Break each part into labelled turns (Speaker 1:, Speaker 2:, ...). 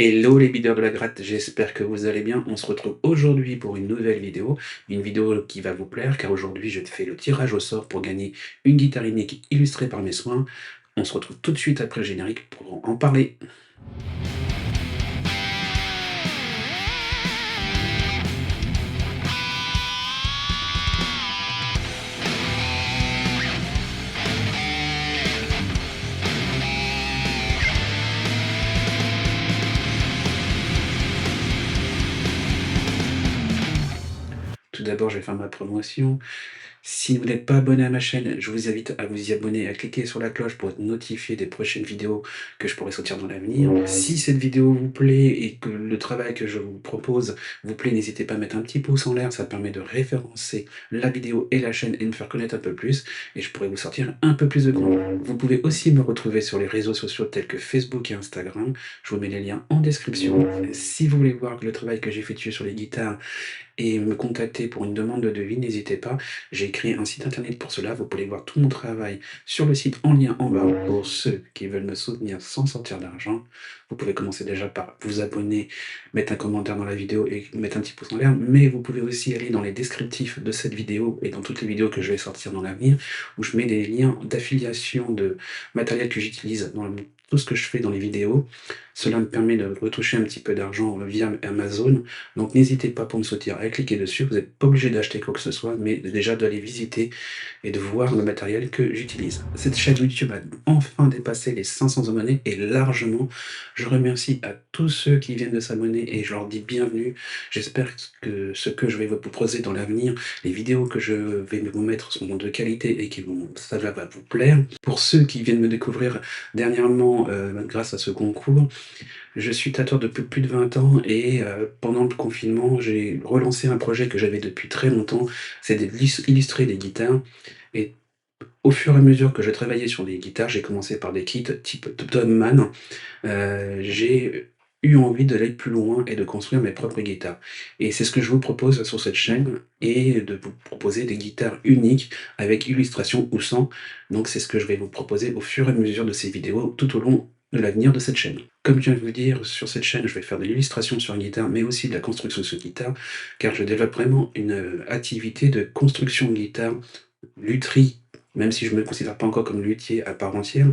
Speaker 1: Hello les bideurs de la gratte, j'espère que vous allez bien. On se retrouve aujourd'hui pour une vidéo qui va vous plaire car aujourd'hui je te fais le tirage au sort pour gagner une guitare unique illustrée par mes soins. On se retrouve tout de suite après le générique pour en parler. Tout d'abord, je vais faire ma promotion. Si vous n'êtes pas abonné à ma chaîne, je vous invite à vous y abonner, à cliquer sur la cloche pour être notifié des prochaines vidéos que je pourrai sortir dans l'avenir. Si cette vidéo vous plaît et que le travail que je vous propose vous plaît, n'hésitez pas à mettre un petit pouce en l'air, ça permet de référencer la vidéo et la chaîne et de me faire connaître un peu plus, et je pourrai vous sortir un peu plus de contenu. Vous pouvez aussi me retrouver sur les réseaux sociaux tels que Facebook et Instagram, je vous mets les liens en description. Si vous voulez voir le travail que j'effectue sur les guitares, et me contacter pour une demande de devis, n'hésitez pas. J'ai créé un site internet pour cela. Vous pouvez voir tout mon travail sur le site en lien en bas. Pour ceux qui veulent me soutenir sans sortir d'argent, vous pouvez commencer déjà par vous abonner, mettre un commentaire dans la vidéo et mettre un petit pouce en l'air. Mais vous pouvez aussi aller dans les descriptifs de cette vidéo et dans toutes les vidéos que je vais sortir dans l'avenir, où je mets des liens d'affiliation de matériel que j'utilise dans tout ce que je fais dans les vidéos. Cela me permet de retoucher un petit peu d'argent via Amazon. Donc n'hésitez pas pour me soutenir à cliquer dessus, vous n'êtes pas obligé d'acheter quoi que ce soit, mais déjà d'aller visiter et de voir le matériel que j'utilise. Cette chaîne YouTube a enfin dépassé les 500 abonnés et largement. Je remercie à tous ceux qui viennent de s'abonner et je leur dis bienvenue. J'espère que ce que je vais vous proposer dans l'avenir, les vidéos que je vais vous mettre seront de qualité et ça va vous plaire. Pour ceux qui viennent me découvrir dernièrement grâce à ce concours, je suis tatoueur depuis plus de 20 ans et pendant le confinement, j'ai relancé un projet que j'avais depuis très longtemps, c'est d'illustrer des guitares, et au fur et à mesure que je travaillais sur des guitares, j'ai commencé par des kits type Tubman, j'ai eu envie d'aller plus loin et de construire mes propres guitares, et c'est ce que je vous propose sur cette chaîne, et de vous proposer des guitares uniques avec illustration ou sans. Donc c'est ce que je vais vous proposer au fur et à mesure de ces vidéos tout au long de l'avenir de cette chaîne. Comme je viens de vous le dire, sur cette chaîne, je vais faire de l'illustration sur guitare, mais aussi de la construction sur guitare, car je développe vraiment une activité de construction de guitare, lutherie, même si je ne me considère pas encore comme luthier à part entière.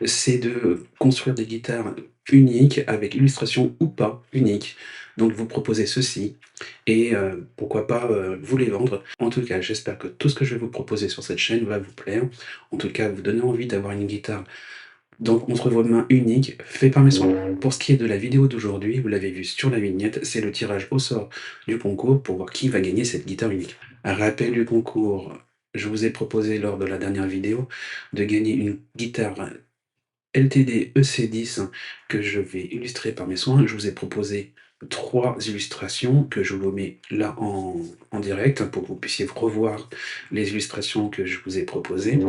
Speaker 1: C'est de construire des guitares uniques, avec illustration ou pas unique. Donc vous proposez ceci, et pourquoi pas vous les vendre. En tout cas, j'espère que tout ce que je vais vous proposer sur cette chaîne va vous plaire. En tout cas, vous donner envie d'avoir une guitare donc entre vos mains unique, fait par mes soins. Pour ce qui est de la vidéo d'aujourd'hui, vous l'avez vu sur la vignette, c'est le tirage au sort du concours pour voir qui va gagner cette guitare unique. Un rappel du concours, je vous ai proposé lors de la dernière vidéo de gagner une guitare LTD EC10 que je vais illustrer par mes soins. Je vous ai proposé 3 illustrations que je vous mets là en direct pour que vous puissiez revoir les illustrations que je vous ai proposées.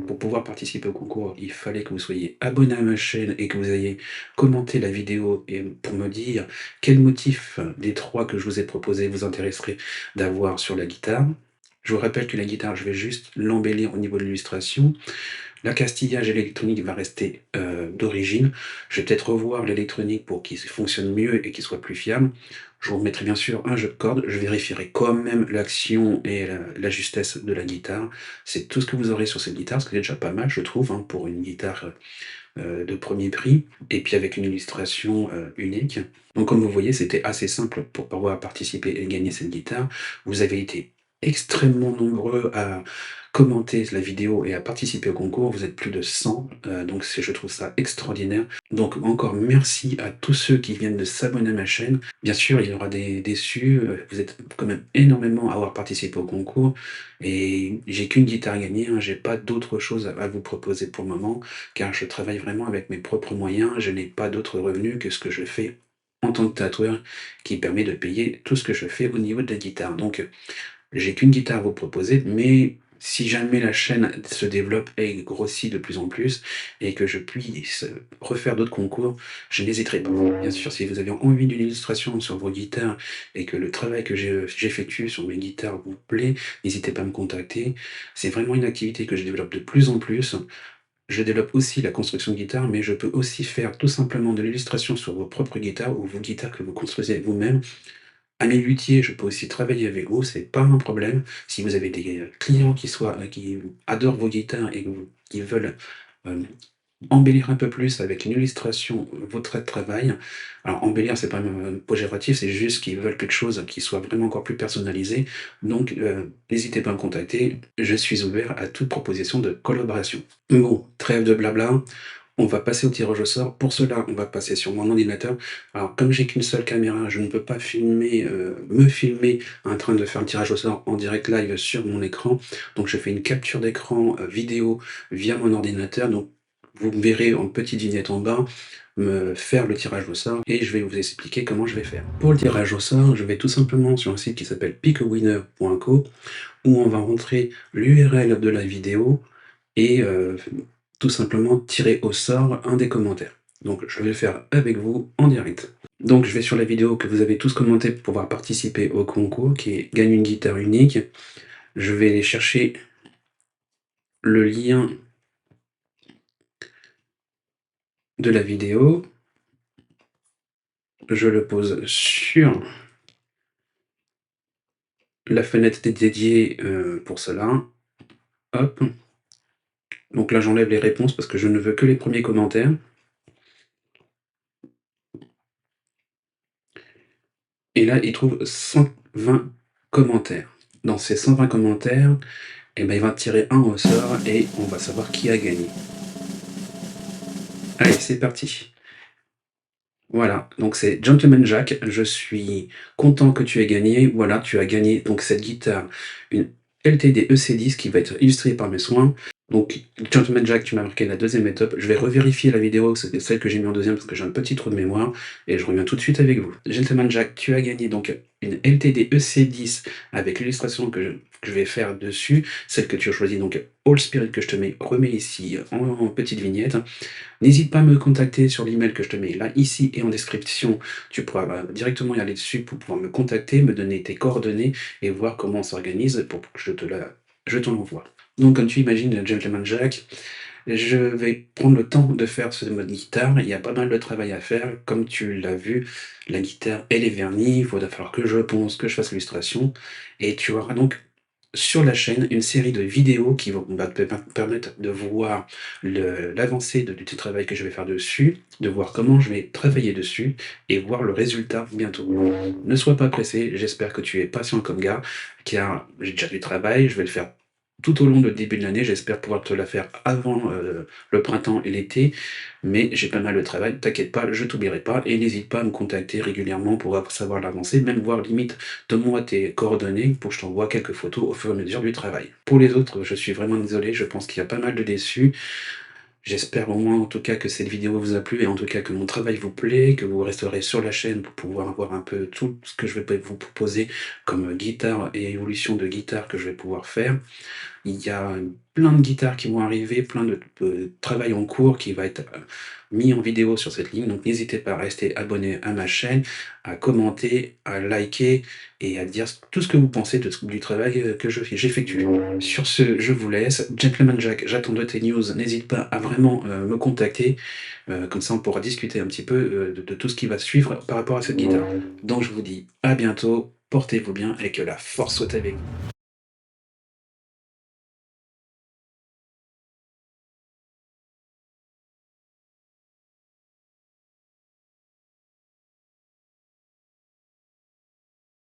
Speaker 1: Pour pouvoir participer au concours, il fallait que vous soyez abonné à ma chaîne et que vous ayez commenté la vidéo, et pour me dire quel motif des 3 que je vous ai proposés vous intéresserait d'avoir sur la guitare. Je vous rappelle que la guitare, je vais juste l'embellir au niveau de l'illustration. L'accastillage électronique va rester d'origine. Je vais peut-être revoir l'électronique pour qu'il fonctionne mieux et qu'il soit plus fiable. Je vous remettrai bien sûr un jeu de cordes. Je vérifierai quand même l'action et la justesse de la guitare. C'est tout ce que vous aurez sur cette guitare, ce qui est déjà pas mal, je trouve, hein, pour une guitare de premier prix, et puis avec une illustration unique. Donc comme vous voyez, c'était assez simple pour pouvoir participer et gagner cette guitare. Vous avez été extrêmement nombreux à commenter la vidéo et à participer au concours. Vous êtes plus de 100, donc je trouve ça extraordinaire. Donc encore merci à tous ceux qui viennent de s'abonner à ma chaîne. Bien sûr, il y aura des déçus, vous êtes quand même énormément à avoir participé au concours, et j'ai qu'une guitare à gagner, hein, j'ai pas d'autre chose à vous proposer pour le moment, car je travaille vraiment avec mes propres moyens, je n'ai pas d'autres revenus que ce que je fais en tant que tatoueur, qui permet de payer tout ce que je fais au niveau de la guitare. Donc j'ai qu'une guitare à vous proposer, mais si jamais la chaîne se développe et grossit de plus en plus et que je puisse refaire d'autres concours, je n'hésiterai pas. Bien sûr, si vous avez envie d'une illustration sur vos guitares et que le travail que j'effectue sur mes guitares vous plaît, n'hésitez pas à me contacter. C'est vraiment une activité que je développe de plus en plus. Je développe aussi la construction de guitare, mais je peux aussi faire tout simplement de l'illustration sur vos propres guitares ou vos guitares que vous construisez vous-même. À mes luthiers, je peux aussi travailler avec vous, c'est pas un problème. Si vous avez des clients qui adorent vos guitares et qui veulent euh, embellir un peu plus avec une illustration votre travail. Alors embellir, c'est pas un péjoratif, c'est juste qu'ils veulent quelque chose qui soit vraiment encore plus personnalisé. Donc n'hésitez pas à me contacter, je suis ouvert à toute proposition de collaboration. Bon, trêve de blabla, on va passer au tirage au sort. Pour cela, on va passer sur mon ordinateur. Alors comme j'ai qu'une seule caméra, je ne peux pas filmer, me filmer en train de faire le tirage au sort en direct live sur mon écran. Donc je fais une capture d'écran vidéo via mon ordinateur. Donc vous me verrez en petite vignette en bas me faire le tirage au sort et je vais vous expliquer comment je vais faire. Pour le tirage au sort, je vais tout simplement sur un site qui s'appelle pickawinner.co où on va rentrer l'URL de la vidéo et tout simplement tirer au sort un des commentaires. Donc je vais le faire avec vous en direct. Donc je vais sur la vidéo que vous avez tous commentée pour pouvoir participer au concours qui est Gagne une guitare unique. Je vais aller chercher le lien de la vidéo. Je le pose sur la fenêtre dédiée pour cela. Hop. Donc là j'enlève les réponses parce que je ne veux que les premiers commentaires. Et là il trouve 120 commentaires. Dans ces 120 commentaires, eh ben, il va tirer un au sort et on va savoir qui a gagné. Allez, c'est parti. Voilà, donc c'est Gentleman Jack. Je suis content que tu aies gagné. Voilà, tu as gagné donc cette guitare, une LTD EC10 qui va être illustrée par mes soins. Donc, Gentleman Jack, tu m'as marqué la deuxième étape. Je vais revérifier la vidéo, c'était celle que j'ai mis en deuxième parce que j'ai un petit trou de mémoire et je reviens tout de suite avec vous. Gentleman Jack, tu as gagné donc une LTD EC10 avec l'illustration que je vais faire dessus, celle que tu as choisie, donc All Spirit que je te remets ici en petite vignette. N'hésite pas à me contacter sur l'email que je te mets là, ici et en description. Tu pourras directement y aller dessus pour pouvoir me contacter, me donner tes coordonnées et voir comment on s'organise pour que je te l'envoie. Donc, comme tu imagines, Gentleman Jack, je vais prendre le temps de faire ce mode guitare. Il y a pas mal de travail à faire. Comme tu l'as vu, la guitare, elle est vernie. Il va falloir que je ponce, que je fasse l'illustration. Et tu auras donc sur la chaîne une série de vidéos qui vont te permettre de voir l'avancée du travail que je vais faire dessus, de voir comment je vais travailler dessus et voir le résultat bientôt. Ne sois pas pressé, j'espère que tu es patient comme gars, car j'ai déjà du travail, je vais le faire tout au long de début de l'année, j'espère pouvoir te la faire avant le printemps et l'été, mais j'ai pas mal de travail, t'inquiète pas, je t'oublierai pas, et n'hésite pas à me contacter régulièrement pour savoir l'avancée, même voir limite, donne-moi tes coordonnées pour que je t'envoie quelques photos au fur et à mesure du travail. Pour les autres, je suis vraiment désolé, je pense qu'il y a pas mal de déçus. J'espère au moins en tout cas que cette vidéo vous a plu et en tout cas que mon travail vous plaît, que vous resterez sur la chaîne pour pouvoir voir un peu tout ce que je vais vous proposer comme guitare et évolution de guitare que je vais pouvoir faire. Il y a plein de guitares qui vont arriver, plein de travail en cours qui va être mis en vidéo sur cette ligne. Donc n'hésitez pas à rester abonné à ma chaîne, à commenter, à liker et à dire tout ce que vous pensez du travail que j'effectue. Sur ce, je vous laisse. Gentleman Jack, j'attends de tes news. N'hésite pas à vraiment me contacter. Comme ça, on pourra discuter un petit peu de tout ce qui va suivre par rapport à cette guitare. Donc je vous dis à bientôt, portez-vous bien et que la force soit avec vous.